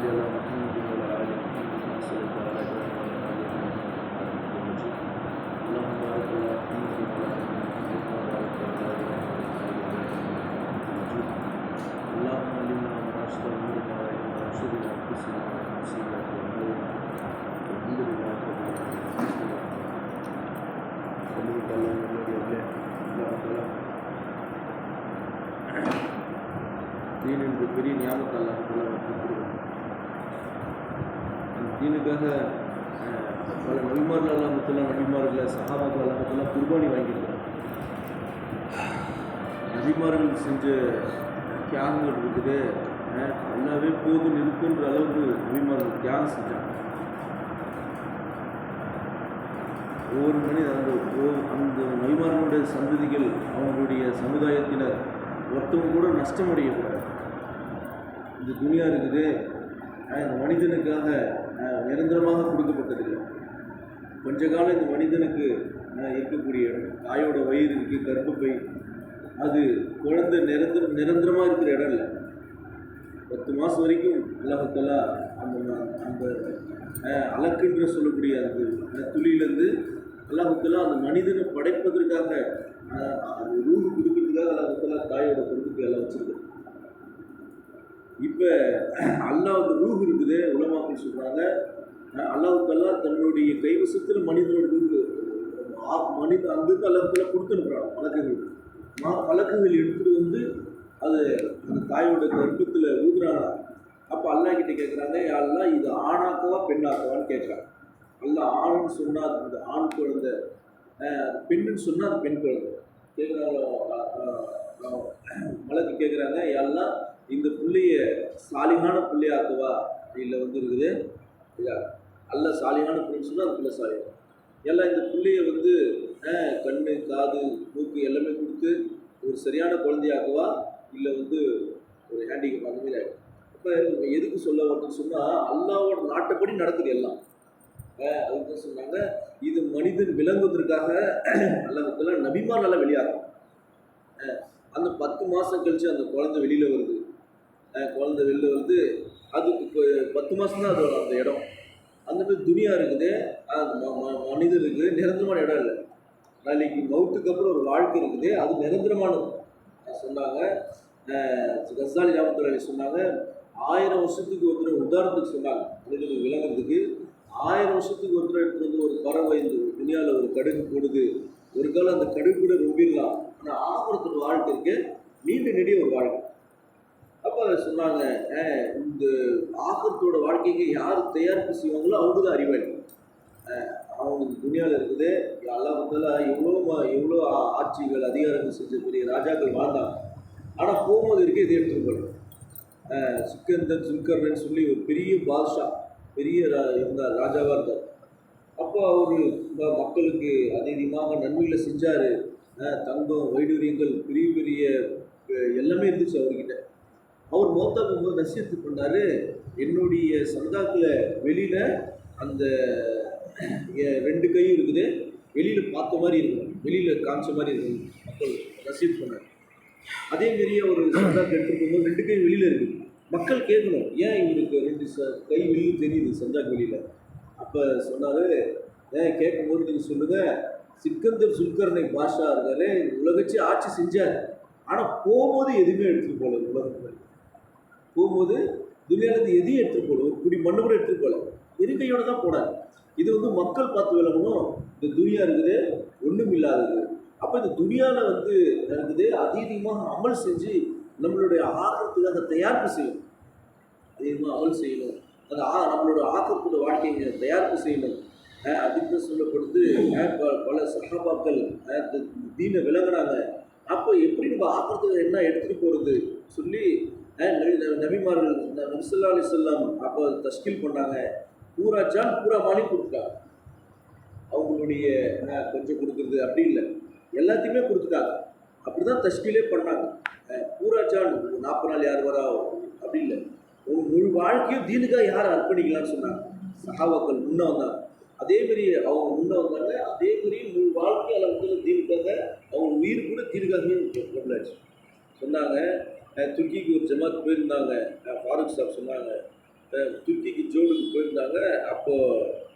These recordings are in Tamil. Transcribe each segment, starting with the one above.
صل على محمد وعلى آل محمد كما صليت على إبراهيم وعلى آل إبراهيم إنك حميد مجيد. اللهم بارك على محمد وعلى آل محمد كما باركت على إبراهيم وعلى آل إبراهيم إنك حميد مجيد. اللهم علمنا ما نستغفرنا وإنا نشهد أنفسنا ومن سيئات أعمالنا. الحمد لله رب العالمين. தீன் என்ற பெரிய ஞாபகத்தை அல்லாஹ் கொடுத்துருக்காங்க. அந்த தீனுக்காக பல நபிமார்கள் அல்லாஹ் நபிமார்களை சஹாபாக்கள் அல்லாஹ் குர்பானி வாங்கியிருக்காங்க. நபிமார்கள் செஞ்ச தியாகங்கள் இருக்குது. அல்லாவே போதும் இருக்குன்ற அளவுக்கு நபிமார்கள் தியாகம் செஞ்சாங்க. ஒவ்வொரு மனிதன் அந்த நபிமார்களுடைய சந்ததிகள் அவங்களுடைய சமுதாயத்தினர் ஒருத்தவங்க கூட நஷ்டமடையக்கூடாது. இந்த துனியா இருக்குது, இந்த மனிதனுக்காக நிரந்தரமாக கொடுக்கப்பட்டதில்லை. கொஞ்ச காலம் இந்த மனிதனுக்கு இருக்கக்கூடிய இடம், தாயோட வயிறு இருக்குது, கர்ப்பப்பை, அது குழந்தை நிரந்தரமாக இருக்கிற இடம் இல்லை. 10 மாதம் வரைக்கும் அல்லாஹ்தஆலா அந்த அலக்குன்ற சொல்லக்கூடிய அந்த துளியிலேருந்து அல்லாஹ்தஆலா அந்த மனிதனை படைப்பதற்காக அது ரூஹ் கொடுக்கறதுக்காக அல்லாஹ்தஆலா தாயோட கருத்துக்கு எல்லாம் வச்சுருக்கு. இப்போ அல்லாஹ்வுக்கு ரூஹ் இருக்குது. உலமாக்கள் சொல்கிறாங்க, அல்லாஹ்தஆலா தன்னுடைய கைவசத்தில் மனிதனோட ரூஹ் அங்கிருந்து அல்லாஹ்தஆலா கொடுத்து அனுப்புகிறாங்க. மலக்குகள் எடுத்துகிட்டு வந்து அது அந்த தாயோட கர்ப்பத்தில் ஊதுறாங்க. அப்போ அல்லாஹ் கிட்டே கேட்குறாங்க, அல்லாஹ் இது ஆணாக்கவா பெண்ணாக்கவான்னு கேட்குறாங்க. அல்லாஹ் ஆணுன்னு சொன்னால் அந்த ஆண் குழந்தை, பெண்ணுன்னு சொன்னால் அது பெண் குழந்தை. கேட்குறாங்க, மலக்கு கேட்குறாங்க, எல்லாம் இந்த பிள்ளைய சாலிகான பிள்ளையாக்குவா இல்லை இருக்குது இதா அல்ல சாலிகான பிள்ளைன்னு சொன்னால் அது பிள்ளை சாலிகம். எல்லாம் இந்த பிள்ளைய கண் காது மூக்கு எல்லாமே கொடுத்து ஒரு சரியான குழந்தையாக்குவா இல்லை ஒரு ஹேண்டிகேப் அந்த மாதிரி ஆகிடும். இப்போ எதுக்கு சொல்ல வருதுன்னு சொன்னால் அல்லாவோட நாட்டுப்படி நடக்குது எல்லாம். அதுக்கு சொன்னாங்க, இது மனிதன் விளங்குவதற்காக அல்லாஹ்தஆலா நபிமார்களை வெளியாகும். அந்த 10 மாதம் கழிச்சு அந்த குழந்தை வெளியில் வருது. குழந்தை வெளியில் வருது, அதுக்கு 10 மாதம் தான் அது அந்த இடம். அந்த மாதிரி துனியா இருக்குது, மனிதனுக்கு நிரந்தரமான இடம் இல்லை. நாளைக்கு மவுத்துக்கு அப்புறம் ஒரு வாழ்க்கை இருக்குது, அது நிரந்தரமானது சொன்னாங்க. கஸ்ஸாலி ரஹ்மத்துல்லாஹி சொன்னாங்க, 1000 வருஷத்துக்கு ஒருத்தர் உதாரணத்துக்கு சொன்னாங்க, மனிதனுக்கு விளங்குறதுக்கு 1000 வருஷத்துக்கு ஒருத்தர் எடுத்து ஒரு பறவை இந்த துனியாவில் ஒரு கடுகு போடுது. ஒரு காலம் அந்த கடுகு கூட ரொம்பிடலாம், ஆனால் ஆபரத்தோட வாழ்க்கை இருக்கு, நீண்ட நெடிய ஒரு வாழ்க்கை. அப்போ சொன்னாங்க, இந்த ஆபரத்தோட வாழ்க்கைக்கு யார் தயாரிப்பு செய்வாங்களோ அவங்க தான் அறிவாளி. அவங்க துனியாவில் இருக்குது. அல்லாஹ்தஆலா எவ்வளோ ஆட்சிகள் அதிகாரங்கள் செஞ்ச பெரிய ராஜாக்கள் வாழ்ந்தாங்க. ஆனால் போகும்போது இருக்கு இதை எடுத்துகிட்டு போகணும். சிக்கந்தர் சுல்கர்னு சொல்லி ஒரு பெரிய பாதுஷா, பெரிய இருந்தார், ராஜாவாக இருந்தார். அப்போ அவர் மக்களுக்கு அதிகமாக நன்மைகளை செஞ்சார். தங்கம் வைடூரியங்கள் பெரிய பெரிய எல்லாமே இருந்துச்சு அவர்கிட்ட. அவர் மௌத்தா போகும்போது நசியத்து பண்ணார், என்னுடைய சந்தாக்கில் வெளியில் அந்த 2 கையும் இருக்குது, வெளியில் பார்த்த மாதிரி இருக்கும், வெளியில் காமிச்ச மாதிரி இருக்கும், மக்கள் நசியத்து பண்ணார். அதேமாரியே ஒரு சந்தாக்கு எடுத்துகிட்டு போகும்போது 2 கை வெளியில் இருக்குது. மக்கள் கேட்கணும், ஏன் இவருக்கு 2 கை வெளியில் தெரியுது சந்தாக்கு வெளியில்? அப்போ சொன்னார், கேட்கும்போது நீங்கள் சொல்லுங்கள், சிக்கந்தர் சுல்கர்னை பாஷா இருக்காரு, உலகச்சு ஆட்சி செஞ்சார், ஆனால் போகும்போது எதுவுமே எடுத்துகிட்டு போகல. உலகத்தில் போகும்போது துனியாவிலேருந்து எதையும் எடுத்துகிட்டு போகல, ஒரு குடி மண்ணு கூட எடுத்துகிட்டு போகல, இருக்கையோடு தான் போனார். இது மக்கள் பார்த்து விளங்கணும், இந்த துனியா இருக்குது ஒன்றும் இல்லாதது. அப்போ இந்த துனியாவில் இருக்குது அதிகமாக அமல் செஞ்சு நம்மளுடைய ஆக்கத்துக்காக தயாரிப்பு செய்யணும், அதிகமாக அமல் செய்யணும், அந்த நம்மளோட ஆக்கத்தோட வாழ்க்கையை தயாரிப்பு செய்யணும். அதுக்கு சொல்லப்படுது பல சஹாபாக்கள் தீனை விளங்குறாங்க. அப்போ எப்படி நம்ம ஆக்கத்துக்கு என்ன எடுத்துகிட்டு போகிறது சொல்லி நபிமார்கள் நபி ஸல்லல்லாஹு அலைஹி வஸல்லம் அப்போ தஷ்கீல் பண்ணாங்க. பூரா ஜான் பூரா மாலி கொடுத்துட்டாங்க. அவங்களுடைய கொஞ்சம் கொடுக்குறது அப்படி இல்லை, எல்லாத்தையுமே கொடுத்துட்டாங்க. அப்படி தான் தஷ்கீலே பண்ணாங்க. பூரா ஜான் 40 நாள் யார் வரா அப்படி இல்லை, உங்கள் முழு வாழ்க்கையும் தீனுக்காக யார் அர்ப்பணிக்கலாம்னு சொன்னாங்க. சஹாபாக்கள் முன்னே வந்தாங்க, அதேமாரி அவங்க முன்னே வந்தாங்க. அதேமாரி முழு வாழ்க்கை அளவுக்கு தீனுக்காக அவங்க உயிர் கூட தீனுக்காகவே கொண்டாச்சு சொன்னாங்க. துருக்கிக்கு ஒரு ஜமாத் போயிருந்தாங்க. ஃபாரூக் சாப் சொன்னாங்க, துருக்கிக்கு ஜோடுக்கு போயிருந்தாங்க. அப்போ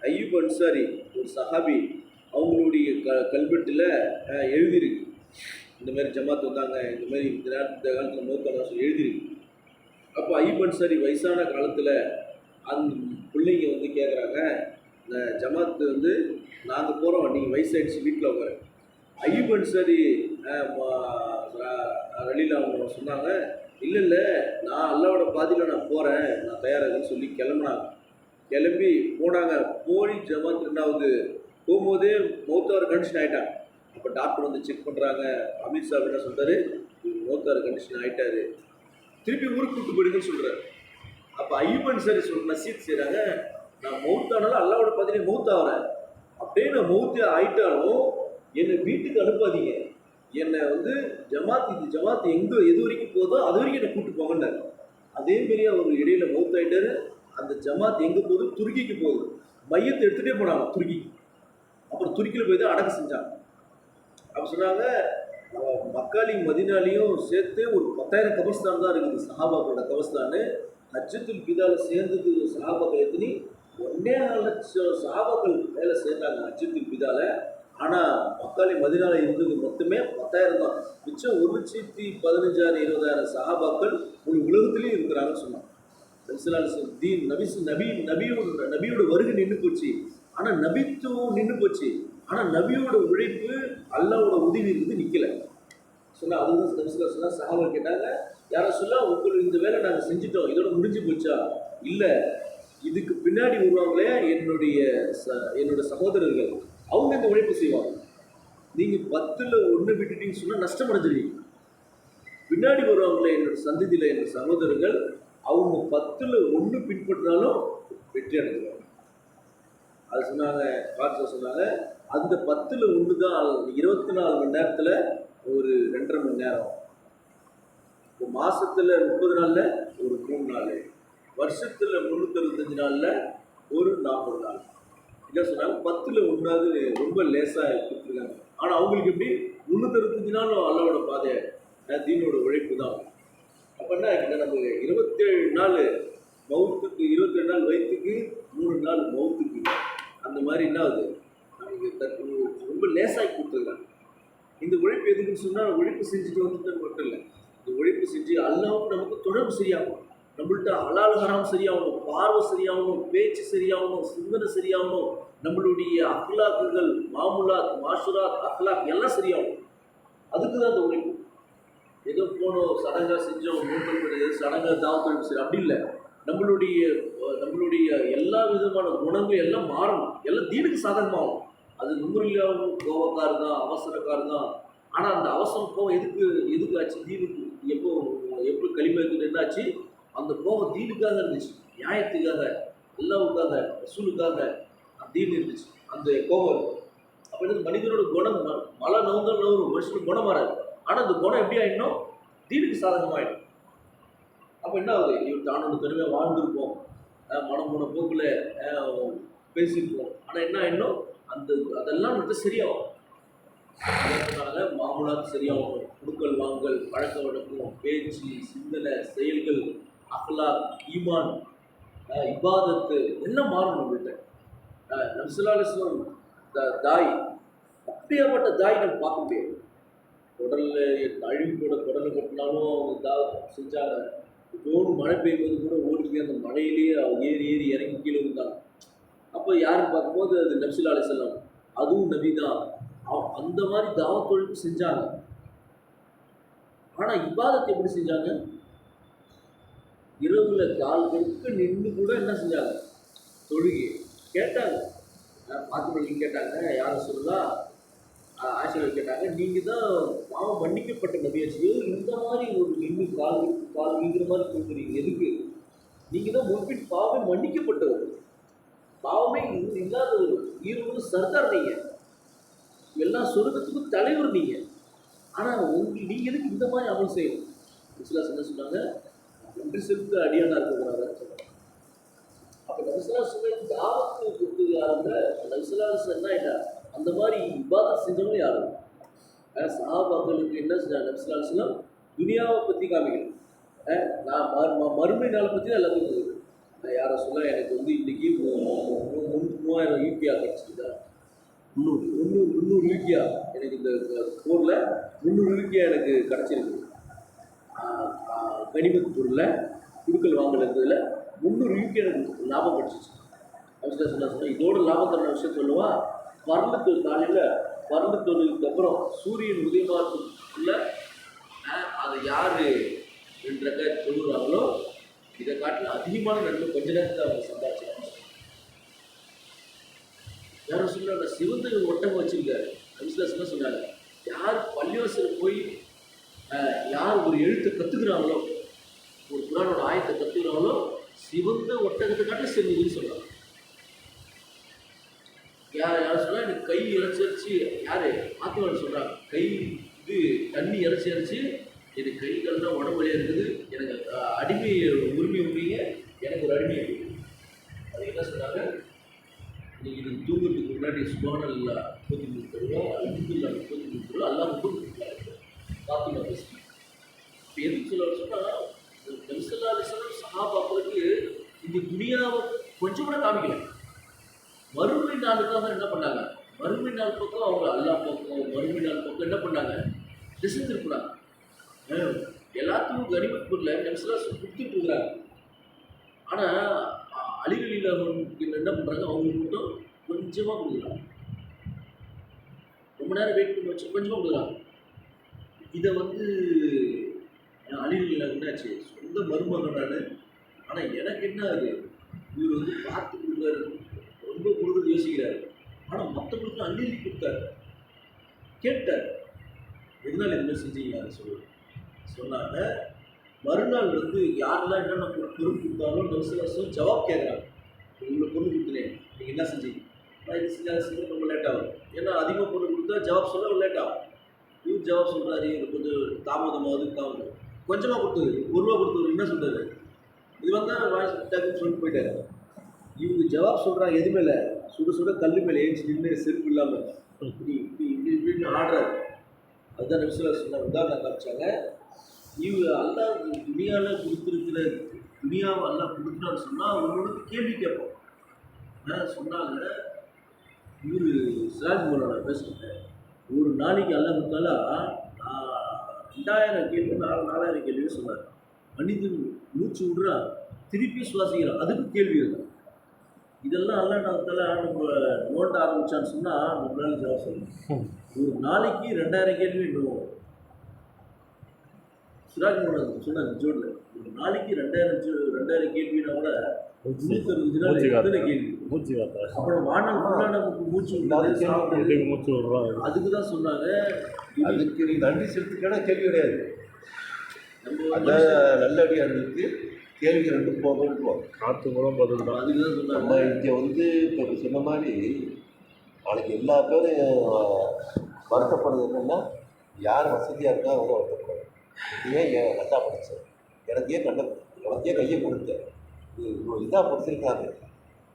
அய்யூப் அன்சாரி ஒரு சஹாபி அவங்களுடைய கல்வெட்டில் எழுதியிருக்கு, இந்த மாதிரி ஜமாத் வந்தாங்க, இந்த மாதிரி இந்த காலத்தில் மௌத்தான சொல்லி எழுதியிருக்கு. அப்போ அய்யூப் அன்சாரி வயசான காலத்தில் அந்த பிள்ளைங்க வந்து கேட்குறாங்க, இந்த ஜமாத்து வந்து நாங்கள் போகிறோம், நீங்கள் வயசாகிடுச்சு வீட்டில் உட்கார. அய்யூப் அன்சாரி ரலியில் அவங்க சொன்னாங்க, இல்லை இல்லை, நான் அல்லாவோட பாதியில் நான் போகிறேன், நான் தயாராகுன்னு சொல்லி கிளம்புனாங்க. கிளம்பி போனாங்க. போய் ஜமாத் ரெண்டாவது போகும்போதே மௌத்தார் கண்டிஷன் ஆகிட்டாங்க. அப்போ டாக்டர் வந்து செக் பண்ணுறாங்க. அமீர் சாப் என்ன சொல்கிறாரு, மௌத்தார் கண்டிஷன் ஆகிட்டாரு, திருப்பி ஊருக்கு கூட்டு போயிடுங்கன்னு சொல்கிறாரு. அப்போ அய்யூப் அன்சாரி நசீத் செய்கிறாங்க, நான் மௌத்தானாலும் அல்லாவோட பாதிலே மௌத்தாகிறேன், அப்படியே நான் மௌத்தே ஆகிட்டாலும் என்னை வீட்டுக்கு அனுப்பாதீங்க, என்னை வந்து ஜமாத் எங்கே எது வரைக்கும் போதோ அது வரைக்கும் என்னை கூப்பிட்டு போங்கன்னாரு. அதேமாரி அவர் இடையில மௌத்தாயிட்டாரு. அந்த ஜமாத் எங்கே போகுது, துருக்கிக்கு போகுது. மையத்தை எடுத்துகிட்டே போனாங்க துருக்கிக்கு. அப்புறம் துருக்கியில் போய் தான் அடக்கம் செஞ்சாங்க. அப்போ சொன்னாங்க, மக்காலையும் மதினாலையும் சேர்த்து ஒரு 10,000 கபர்ஸ்தான் தான் இருக்குது சஹாபாக்களோட கபர்ஸ்தானு. ஹஜ்ஜத்துல் விதாவில் சேர்ந்தது சஹாபாக்கள் எத்தனி 1.4 லட்சம் சஹாபாக்கள் மேலே சேர்ந்தாங்க ஹஜ்ஜத்துல் விதாவில். ஆனால் மக்காலி மதினால இருந்தது மொத்தமே 10,000 தான். மிச்சம் 1,15,000 20,000 சஹாபாக்கள் ஒரு உலகத்திலையும் இருக்கிறாங்கன்னு சொன்னாங்க. நபியோட வருகை நின்று போச்சு, ஆனால் நபித்துவம் நின்று போச்சு, ஆனால் நபியோட உழைப்பு அல்லாவோட உதவி இருக்குது நிற்கலை சொன்னால். அதுதான் நபிசுல்லா சொன்னா. சஹாபா கேட்டாங்க, யாரை சொல்ல உங்களுக்கு இந்த வேலை நாங்கள் செஞ்சுட்டோம், இதோட முடிஞ்சு போச்சா? இல்லை, இதுக்கு பின்னாடி வருவாங்களே என்னோட சகோதரர்கள், அவங்க இந்த உழைப்பு செய்வாங்க. நீங்கள் 10ல் 1 விட்டுட்டீங்கன்னு சொன்னால் நஷ்டம் அடைஞ்சிருவீங்க. பின்னாடி வருவாங்களே என்னோட சந்ததியில் என்னோட சகோதரர்கள், அவங்க 10ல் 1 பின்பற்றினாலும் வெற்றி அடைஞ்சிருவாங்க. அது சொன்னாங்க. பார்த்து சொன்னாங்க, அந்த 10ல் 1 தான் 24 மணி நேரத்தில் ஒரு 2.5 மணி நேரம், இப்போ மாதத்தில் 30 நாளில் ஒரு 3 நாள், வருஷத்தில் 365 நாளில் ஒரு 40 நாள். என்ன சொன்னாங்க, 10ல் 1 ரொம்ப லேசாக கொடுத்துருக்காங்க. ஆனால் அவங்களுக்கு எப்படி 365 நாளும் அல்லாவோட பாதை தீனோட உழைப்பு தான். அப்போ என்ன ஆகிட்டா, நம்ம 27 நாள் மவுத்துக்கு, 27 நாள் வயிற்றுக்கு, 3 நாள் மவுத்துக்கு, அந்த மாதிரி என்ன ஆகுது, நமக்கு ரொம்ப லேசாகி கொடுத்துருக்காங்க. இந்த உழைப்பு எதுக்குன்னு சொன்னால், உழைப்பு செஞ்சுட்டு வந்துட்டு மட்டும் இல்லை, இந்த உழைப்பு செஞ்சு அல்லாவுக்கு நமக்கு தொடர்பு சரியாகும், நம்மள்கிட்ட ஹலால் ஹராம் சரியாகணும், பார்வை சரியாகணும், பேச்சு சரியாகணும், சிந்தனை சரியாகணும், நம்மளுடைய அஹ்லாக்குகள், மாமுலாத், மாஷுராத், அஹ்லாக் எல்லாம் சரியாகணும். அதுக்கு தான் அந்த உழைப்பு. ஏதோ போனோம், சடங்காக செஞ்சோம், மூத்தம் சடங்காக தாவத்தொழில் சரி, அப்படி இல்லை. நம்மளுடைய எல்லா விதமான குணங்கள் எல்லாம் மாறணும், எல்லாம் தீனுக்கு சாதகமாகும். அது நுங்குறிலாவும் கோபக்காரர் தான், அவசரக்காரர் தான். ஆனால் அந்த அவசரம் கோவம் எதுக்கு ஆச்சு? தீனுக்கு எப்போ களிமயத்துக்கு என்னாச்சு? அந்த கோபம் தீனுக்காக இருந்துச்சு, நியாயத்துக்காக, அல்லாவுக்காக, ரசூலுக்காக தீன் இருந்துச்சு, அந்த கோபம் இருக்கும். அப்போ என்னது, மனிதனோட குணம் மழை நவுந்தல் நவரும், மனுஷனுக்கு குணம் மாறாது. ஆனால் அந்த குணம் எப்படி ஆகிடணும், தீனுக்கு சாதகமாகிடும். அப்போ என்ன ஆகுது, இவர் தானோட தனிமையாக வாழ்ந்துருப்போம், மனம் போன போக்கில் பேசியிருப்போம். ஆனால் என்ன ஆகிடணும், அதெல்லாம் வந்து சரியாகும். மாமுலாக்கு சரியாகும், கொடுக்கல் வாங்கல், பழக்க வழக்கம், பேச்சு, சிந்தனை, செயல்கள், அஹ்லாக், ஈமான், இபாதத்து எல்லாம் மாறணும் நம்மள்கிட்ட. நபிஸல்லல்லாஹு அலைஹி வஸல்லம் தாய், அப்படியாப்பட்ட தாய் நம்ம பார்க்க முடியாது. குடலில் அழிவுக்கூட குடலை கொட்டினாலும் அவங்க செஞ்சாங்க. ஜோடு மழை பெய்யும்போது கூட ஓடிக்கி அந்த மழையிலேயே ஏறி இறங்கி கீழே இருந்தாங்க. அப்போ யாருன்னு பார்க்கும்போது அது நபிஸல்லல்லாஹு அலைஹி வஸல்லம், அதுவும் நபி தான். அந்த மாதிரி தாவத் தொழிப்பு செஞ்சாங்க. ஆனால் இபாதத்தை எப்படி செஞ்சாங்க? இரவுல கால்களுக்கு நின்று கூட என்ன செஞ்சாங்க, தொழுகி கேட்டாங்க. பாத்திமல்லி கேட்டாங்க, யாரை சொல்லலாம், ஆசிரியர் கேட்டாங்க, நீங்கள் தான் பாவம் மன்னிக்கப்பட்ட நபியாச்சு, இந்த மாதிரி ஒரு நின்று கால் நீங்கிற மாதிரி கொடுக்குறீங்க, எதுக்கு? நீங்கள் தான் முன்பின் பாவம் மன்னிக்கப்பட்டவர், பாவமே இல்லாதவர், ஈரோடு சர்தார் நீங்கள், எல்லா சொர்க்கத்துக்கும் தலைவர் நீங்கள். ஆனால் நீங்கள் எதுக்கு இந்த மாதிரி அமல் செய்யணும்? நபிஸல்லல்லாஹு என்ன சொன்னாங்க, நன்றி செலுத்த அடியானா இருக்கக்கூடாதுன்னு சொன்னாங்க. அப்போ நபிஸல்லல்லாஹு சொன்ன தாவத்து கொடுத்து யாருங்க, நபிஸல்லல்லாஹு என்ன ஆகிட்டா, அந்த மாதிரி இபாதத் செஞ்சவங்களும் யாரும். சஹாபாக்களுக்கு என்ன செஞ்சாங்க, நபிஸல்லல்லாஹு துனியாவை பற்றி காமிக்கணும், நான் மறுமை நாளை பற்றி தான் எல்லாத்தையும் சொல்லுது. யாரை சொல்ல எனக்கு வந்து இன்னைக்கு 3000 யூபியா கிடச்சிருக்கா, 300 யூபியா எனக்கு இந்த போரில் 300 யூபியா எனக்கு கிடச்சிருக்கு. கனிமத்து பொருளில் குடுக்கல் வாங்கலன்றதுல 300 யூபியா எனக்கு லாபம் கிடச்சிச்சு. அவசியம் சொன்னால் இதோட லாபம் தர விஷயம் சொல்லுவா. பரலத்தூர் காலையில் பரலத்தூருக்கு அப்புறம் சூரியன் உதயமானதுக்குள்ள அதை யார் 2 ரக்காயத் தொழுகிறாங்களோ இதை காட்டில் அதிகமான நன்மை கொஞ்ச நேரத்தில் அவங்க சம்பாதிச்சாங்க. யாரும் சொன்னாங்க சிவந்த ஒட்டகம் வச்சிருக்காரு. அவிஸ்லாசன் சொன்னாங்க, யார் பள்ளிவாசல் போய் யார் ஒரு எழுத்தை கற்றுக்குறாங்களோ, ஒரு குரானோட ஆயத்தை கற்றுக்குறாங்களோ சிவந்த ஒட்டகத்தை காட்டில் சிறந்ததுன்னு சொல்கிறாங்க. யார் சொன்னால் எனக்கு கை இறைச்சி யார் ஆத்மாவில் சொல்கிறாங்க, கை இது தண்ணி இறைச்சி எனக்கு கை கால்லாம் உடம்பு வழியாக இருக்குது, எனக்கு அடிமை உரிமை உரிமைங்க, எனக்கு ஒரு அடிமை இருக்குது. அது என்ன சொன்னாங்க, நீங்கள் இது தூங்குறதுக்கு முன்னாடி சுபானல்லா 33 தருவோம், அல்ஹம்துலில்லாஹ் 33 தருவோம், அல்லாஹ் 33 பாத்திமா பேசுகிறேன். இப்போ எதுக்கு சொன்னால் நபிஸல்லல்லாஹு அலைஹி வஸல்லம் சஹாபாக்களுக்கு இந்த துனியாவை கொஞ்சம் கூட காமிக்கல. மறுமை நாளுக்காக என்ன பண்ணாங்க, மறுமை நாள் பக்கம் அவங்க அல்லாஹ் பக்கம் மறுமை நாள் பக்கம் என்ன பண்ணாங்க, திசை திருப்பினாங்க. எல்லாத்துக்கும் கனிமத் பொருளை நபிஸல்லல்லாஹு அலைஹி வஸல்லம் கொடுத்துட்டு இருக்கிறாங்க. ஆனால் அலிகளில் என்ன பண்ணுறாங்க, அவங்களுக்கு மட்டும் கொஞ்சமாக கொடுக்குறாங்க. ரொம்ப நேரம் வெயிட் பண்ணி வச்சு கொஞ்சமாக கொடுக்குறாங்க. இதை வந்து அலிகளில் என்னாச்சு, சொந்த மருமகன் நான், ஆனால் எனக்கு என்ன ஆகுது, இவர் வந்து பார்த்து கொடுக்குறாரு, ரொம்ப கொடுக்குறது யோசிக்கிறாரு, ஆனால் மற்றவங்களுக்கு அள்ளி கொடுத்தாரு. கேட்டார், எதனால் இதுமாதிரி செஞ்சீங்க சொன்னாங்க. மறுநாள் வந்து யாரெல்லாம் என்னென்ன பொருள் கொடுத்தாலும் நபிஸல்லல்லாஹு ஜவாப் கேட்குறாங்க, உங்களை பொருள் கொடுத்துனேன் நீங்கள் என்ன செஞ்சீங்க, நான் இது செஞ்சால் ரொம்ப லேட் ஆகும். ஏன்னா அதிகமாக பொருள் கொடுத்தா ஜவாப் சொல்ல லேட் ஆகும். இவர் ஜவாப் சொல்கிறாரு, இது கொஞ்சம் தாமதம் கொஞ்சமாக கொடுத்தது, 1 ரூபா கொடுத்தது என்ன சொல்கிறாரு, இது வந்தால் டக்குன்னு சொல்லிட்டு போயிட்டாரு. இவங்க ஜவாப் சொல்கிறாங்க, எது மேலே சுட சுட கல் மேலே ஏஞ்சி நின்று செருப்பு இல்லாமல் இப்படின்னு ஆடுறாரு. அதுதான் நபிஸல்லல்லாஹு சொன்னாங்க, உதாரணம் காமிச்சாங்க. இவங்க அல்லாஹ் துனியாவில் கொடுத்துருக்கிற துனியாவை அல்லாஹ் கொடுத்துட்டான்னு சொன்னால் அவங்களுக்கு கேள்வி கேட்போம். சொன்னாங்க இவர் சிராஜ் மௌலானா பேசுகிறேன், ஒரு நாளைக்கு அல்லாஹ் கொடுத்தாலும் 2000 கேள்வி 4000 கேள்வின்னு சொன்னார். மனிதன் மூச்சு விடுறா திருப்பி சுவாசிக்கிறான், அதுக்கு கேள்வி இல்லை. இதெல்லாம் அல்லாஹ் நம்ம நோண்ட ஆரம்பிச்சான்னு சொன்னால் நம்மளால ஜவாப் சொல்லணும். ஒரு நாளைக்கு 2000 கேள்வி இன்னும் சிராஜ் மௌலானா சொன்னாங்க ஜோடில், ஒரு நாளைக்கு 2000 கேள்வினா கூட 360 நாள் எத்தனை கேள்வி. அப்புறம் வானம் ஃபுல்லாக நமக்கு மூச்சு விடுறாங்க, அதுக்கு தான் சொன்னாங்க. அதுக்கு நீ நன்றி செலுத்திக்கான கேள்வி கிடையாது, நம்ம நல்லடியாருக்கு கேள்வி 2 போதும் காற்று மூலம் பதில் தான். அதுக்கு தான் சொன்னாங்க. நம்ம இங்கே வந்து இப்போ சொன்ன மாதிரி நாளைக்கு எல்லா பேரும் வருத்தப்படுறது என்னென்னா, யார் வசதியாக இருக்கா அவங்க வருத்தப்படுறாங்க. ஏன் நல்லா படித்தேன், எனக்கே எனக்கே கையை கொடுத்தேன், இதாக படிச்சிருக்காங்க,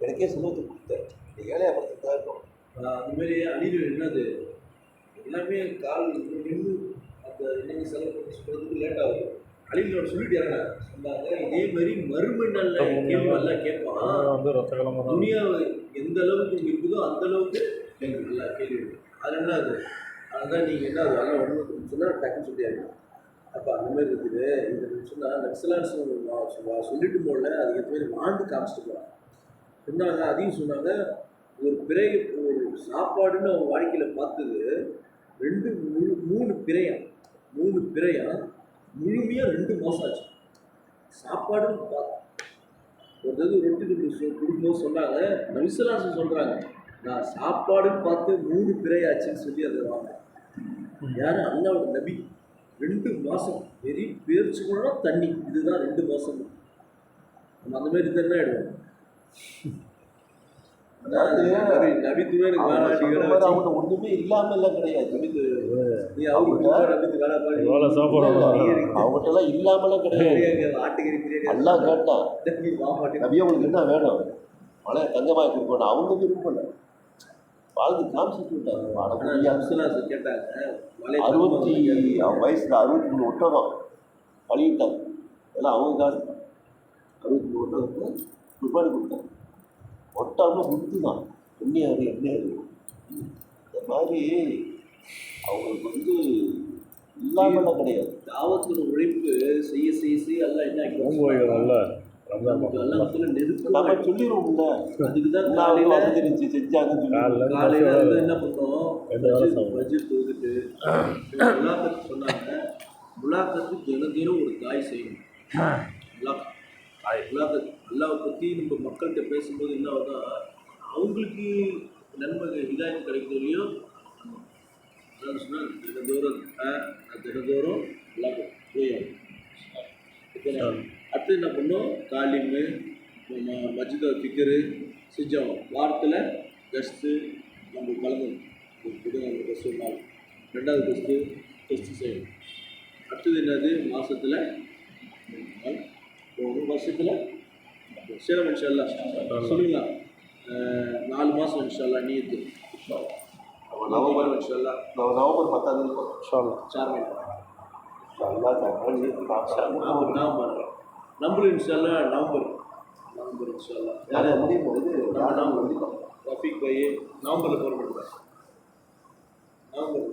எனக்கே சுமத்து கொடுத்தேன், நீ ஏழையாக படிச்சிருக்கா இருக்கும். அதுமாரி அணிகள் என்னது எல்லாமே கால் நின்று அந்த என்னங்க செலவு பண்ணி சொல்கிறதுக்கு லேட் ஆகுது. அழிகளோட சொல்லிட்டு சொன்னாங்க, இதே மாதிரி மறுமை நல்ல கேள்வி நல்லா கேட்பான். துனியாவை எந்த அளவுக்கு இருக்குதோ அந்த அளவுக்கு கேள்வி நல்லா கேள்வி. அது என்ன அது, அதுதான் நீங்கள் என்ன அது நல்லா ஒன்று சொன்னால் டக்குன்னு சொல்லியாரு. அப்போ அந்த மாதிரி இருக்குது. இது சொன்னால் நபிஸல்லல்லாஹு சொல்லிட்டு போகல, அது எத்தனை வாழ்ந்து காமிச்சிட்டு போகிறாங்க சொன்னாங்க. அதையும் சொன்னாங்க, ஒரு சாப்பாடுன்னு அவங்க வாழ்க்கையில் பார்த்தது 3 பிறையா முழுமையாக 2 மாதம் ஆச்சு. சாப்பாடுன்னு பார்த்து ஒரு ரொட்டி கொடுக்கும்போது சொன்னாங்க, நபிஸல்லல்லாஹு சொல்கிறாங்க, நான் சாப்பாடுன்னு பார்த்து 3 பிறையாச்சுன்னு சொல்லி அதை வாங்க. யாரும் அல்லாஹ்வோட நபி 2 மாதம் வெறி பேர்ச்சி கூட தண்ணி, இதுதான் 2 மாதம். நம்ம அந்த மாதிரி தானே ஆகிடுவோம். நபித்துவே அவங்க ஒன்றுமே இல்லாமல் எல்லாம் கிடையாது. அவங்ககிட்டலாம் இல்லாமலாம் கிடையாது. எல்லாம் கேட்டான், நபியா உங்களுக்கு என்ன வேணும், மழை தங்கமாக கொடுக்கணும், அவங்க விரும்பல வாழ்ந்து காமிச்சிட்டு விட்டாங்க. கேட்டாங்க 60 வயசுல 63 ஒட்டகம் பழியிட்டாங்க. எல்லாம் அவங்க காசு 63 ஒட்டகத்தை குர்பானி கொடுத்தாங்க. ஒட்டாமல் முத்து தான் எண்ணெயாரு எண்ணெயாரு. இந்த மாதிரி அவங்களுக்கு வந்து இல்லாமலாம் கிடையாது. தாவத்தோட உழைப்பு செய்ய செய்ய செய்ய எல்லாம் என்ன நோன்பு வைக்கிறோம்ல நமக்கு எல்லாம் முதல்ல நெருக்கமா நம்ம சொல்லிடுவோம்ல, அதுக்கு தான் காலையில் காலையில வந்துருந்துச்சு செஞ்சாங்கன்னு சொல்லி காலையில வந்து என்ன பண்ணோம், ரெண்டு வேளை சாப்பிடுவோம். பட்ஜெட் தொகுத்துட்டு முலாக்கத்து சொன்னாங்க. முலாக்கத்து தினம் ஒரு காய் செய்யணும். முலாக்கத்து அல்லாவை பற்றி நம்ம மக்கள்கிட்ட பேசும்போது என்ன ஆகுதா, அவங்களுக்கு நன்மை இதாயத்து கிடைக்கிறதுலையும் சொன்னால் தினந்தோறும் முலாக்கத்து. அடுத்து என்ன பண்ணோம், தாலிமு மஜிதா ஃபிக்கரு செஞ்சோம். வாரத்தில் டெஸ்ட்டு நம்ம கலந்தோம். நம்ம டெஸ்ட் ஒரு நாள், ரெண்டாவது டெஸ்ட்டு செய்யணும். அடுத்தது என்னது, மாதத்தில் ஒரு வருஷத்தில் சேலம் இன்ஷால்லா சொல்லுங்களா, 4 மாதம் இன்ஷால்லா நீத்து நவம்பர் இன்ஷால்லா நவம்பர் 10 சார்மேன் நவம்பர் நம்மளும் இன்ஷால்லா நவம்பர் இன்ஷால்லா யார் முடியும் போது ரஃபீக் பாய் நவம்பரில் போகிற பண்ணுறேன். நவம்பர்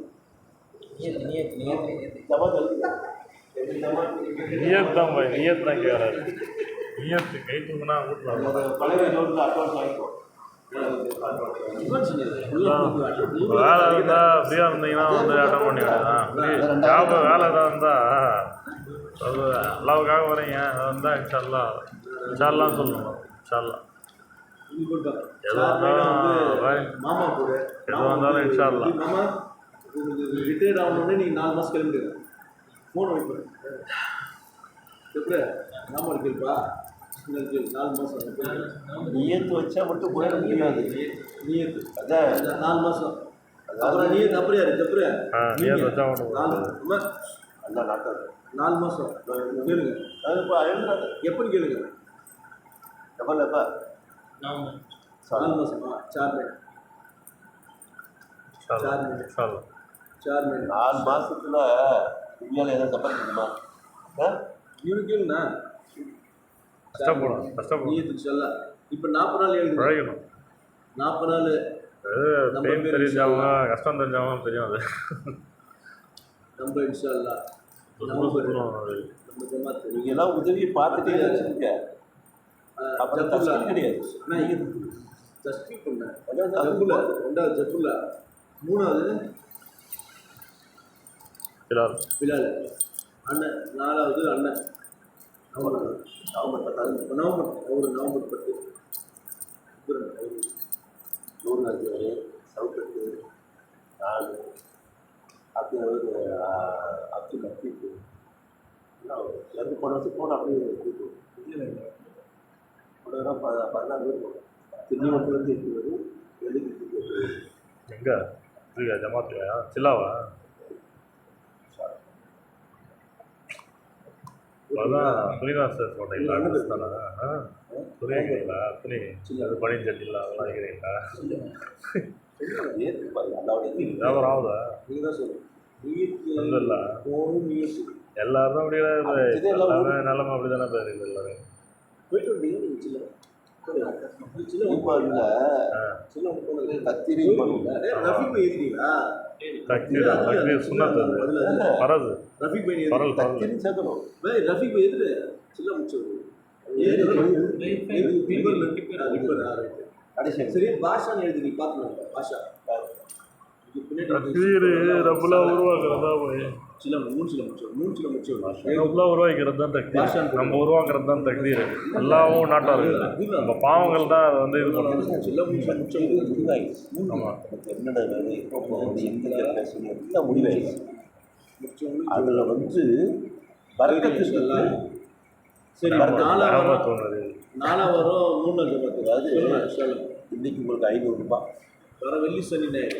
நியத் தான் பாய், நியத் தான் கேட்குறாரு. நியத்து கை தூங்கினா வீட்டில் பழைய நோட்டில் அட்வான்ஸ் வாங்கிப்போம். வேலை இருந்தால் ஃப்ரீயாக இருந்தீங்கன்னா வந்து அட்டன் பண்ணிவிடுதான். ஜாப் வேலை ஏதாவது இருந்தால் அது அல்லாவுக்காக வரீங்க, அது வந்தால் இன்ஷால்லாம் சொல்லணும். இன்ஷால்லா எது வந்தாலும் மாமா கூட எது வந்தாலும் இன்ஷால்லா. மாமா ரிட்டையர்ட் ஆகணுன்னே நீங்கள் 4 மாதம் கிளம்பிடுங்க. ஃபோன் வைப்பேன் எப்படி மாமா இருக்குப்பா 4 மாதம் நியத்து வச்சா மட்டும் போயிட முடியாது. நீயத்து அதான் 4 மாதம். அப்புறம் நீயத்து அப்படியா தப்புற நியத் வச்சா ஒன்று 4 நாட்கள் 4 மாதம் கேளுங்க. அதுப்பா எழுதுறாங்க எப்படி கேளுங்க, எப்பா 4 மாதமா சார்மேன் 4 மாசத்துல இந்தியாவில் எதாவது சப்போர்ட் பண்ணுமா? இவனுக்கு கேளுண்ணா கஷ்டப்படும் நீயத்துக்கு சொல்ல. இப்போ 40 நாள் எழுது, உழைக்கணும். 40 நாள் பெயின் தெரிஞ்சவங்க கஷ்டம் தெரிஞ்சவங்க தெரியும். அது நம்ம இன்ஷால்லா நவம்பர் நம்ம ஜமாத் நீங்க எல்லாம் உதவியை பார்த்துட்டே வச்சுருங்க. அப்புறம் தஸ்கீல் கிடையாது. ஆனால் நீங்கள் தஸ்கீல் பண்ணேன். அதான் ஜப்புல்லா 2வது ஜப்புல்லா, 3வது பிலால் அண்ணன், 4வது அண்ணன் நவம்பர் 10 நவம்பர் 10 நூறு சவுக்கத்து 4 அப்துல் லத்தீஃப் எந்த போன வருஷம் போன அப்படியே போன 16 பேர் போனோம். திருநெல்வேலியிலேருந்து 8 பேர், எழுதிட்டு எங்கே இல்லையா ஜமாத்துலையா சில்லாவா? அதான் துணிவாசர் போட்டீங்களா? துணி வைக்கிறீங்களா? துணி அது பனியன் சட்டிலாம் அதெல்லாம் வைக்கிறீங்களா? வியாபாரம் ஆகுதா? நீங்கள் தான் சொல்லுங்கள். இல்லை எல்லாரும் அப்படியே எல்லாமே நிலமை அப்படி தானே போயிருக்குது எல்லாரும். போயிட்டு வந்தீங்க நீங்கள் சில்ல கத்திரி ரஃபீக் பை எழுதிங்களா? தக்பீர் சுன்னத்து பரது ரஃபீக் பை பரல் கத்திரி சேர்க்கணும். ரஃபீக் பை எது சில்ல முடிச்சது சரி. பாஷான்னு எழுதி நீ பார்த்துக்கலாம். பாஷா தக்பீர் ரப்புலா உருவாக்குறதா போய் சில 3 சில முடிச்சு ரப்புலா உருவாக்கிறது தான் தக்பீர். நம்ம உருவாக்குறது தான் தக்பீர். எல்லாவும் நாட்டாக இருக்குது. நம்ம பாவங்கள் தான் அதை வந்து இது பண்ணுறது. சில முடிச்சு ஆமாம் என்னோட வேலை எந்த பேசணும் எல்லாம் முடிவாயிடுச்சு. அதில் வந்து வரக்கத்து எல்லாம் சரி. 4 தோணுது 4 வரும் 3 ஜமாத்து. அதாவது இன்னைக்கு உங்களுக்கு 500 ரூபாய் வர வெள்ளி சனி ஞாயிறு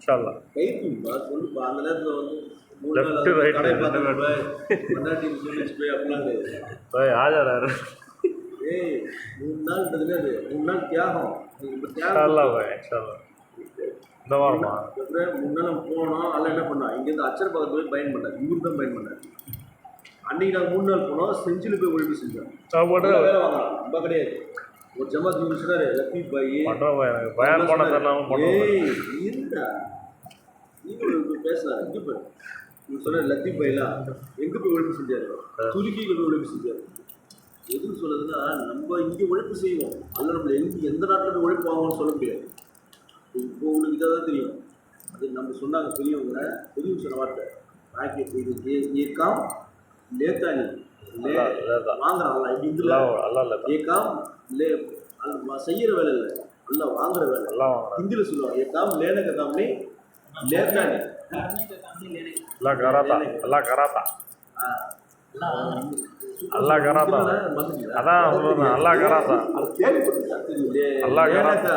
இன்ஷால்லா கைப்பா சொல்லுப்பா. அந்த நேரத்தில் வந்து 3 Left, நாள் right, கடை ரெண்டு பார்த்து பொண்டாட்டி சொல்லிச்சு போய் அப்படிலாம் கிடையாது. ஆஜாராரு ஏய் 3 நாள்ன்றதுல அது 3 நாள் தியாகம். இப்போ இன்ஷால்லா தியாகம் பாய் இன்ஷால்லா. இந்த வாரமா 3 நாள் நம்ம போனோம். அதில் என்ன பண்ணோம், இங்கேருந்து அச்சர் பக்கத்து போய் பயன் பண்ணார். இவர் தான் பயன் பண்ணார். அன்றைக்கி நாங்கள் 3 நாள் போனோம். செஞ்சில் போய் ஒழிப்பு செஞ்சோம். சாப்பாடு வேலை வாங்கலாம். ரொம்ப கிடையாது. ஒரு ஜமாத் சொன்னாரு லத்தீப் பாய் பண்ணுறோம் எனக்கு பயன் போனதெல்லாம் பண்ணுவோம். ஏய் இருந்தா நீங்க பேசலாம் இங்கே போய் நீங்க சொல்ற லத்தீப் பாய்லாம் எங்க போய் உழைப்பு செஞ்சாரு, துருக்கியில் போய் உழைப்பு செஞ்சாரு. எதுன்னு சொல்லுதுன்னா நம்ம இங்கே உழைப்பு செய்வோம், அல்ல நம்மள எந்த நாட்டில் போய் உழைப்பு வாங்குவோம்னு சொல்ல முடியாது. இப்போ உங்களுக்கு இதாக தான் தெரியும். அது நம்ம சொன்னாங்க பெரியவங்க சொன்ன வார்த்தை பாக்கெட் இது ஏக்காம் லேத்தானி லே வாங்குறாங்களா இதில் ஏக்காம் லே செய்கிற வேலை இல்லை, நல்லா வாங்குற வேலை. ஹிந்தியில் சொல்லுவாங்க ஏக்காம் லேன கதாம்னே லேத்தானி அல்லாஹ் கராத்தா அல்லாஹ் கராத்தா அல்லாஹ் கராத்தா அதான் சொல்லுவேன். அல்லாஹ் கராத்தா அல்லாஹ் கராத்தா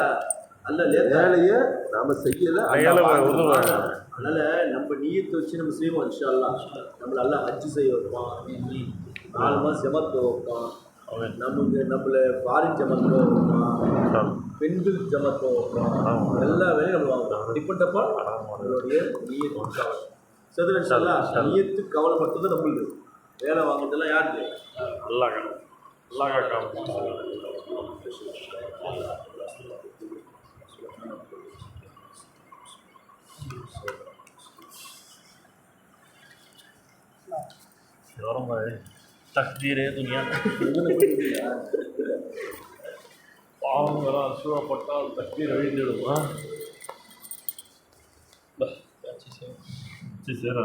அல்ல வேலையை நாம செய்யலை. அதனால நம்ம நீயத்தை வச்சு நம்ம செய்வோம். இன்ஷா அல்லாஹ் நம்மள எல்லாம் ஹஜ்ஜு செய்ய வைப்பான், 4 மாதம் ஜமாத் வைப்பான், நம்மளை ஃபாரின் ஜமாத் வைப்பான், பெண்கள் ஜமாத் வைப்பான், எல்லா வேலையும் நம்ம வாங்குவோம். டிபெண்ட் அப்பான் நம்மளுடைய நீயத்து. சதுர இன்ஷா அல்லாஹ் நீயத்து கவலைப்பட்டது நம்மளுக்கு. வேலை வாங்குறதெல்லாம் யாருக்கு? அல்லாஹ் அல்லாஹ் தக்தீரே துனியா பாவங்களாம் அசுரப்பட்டால் தக்தீர் அழிந்துடுமா? சேரா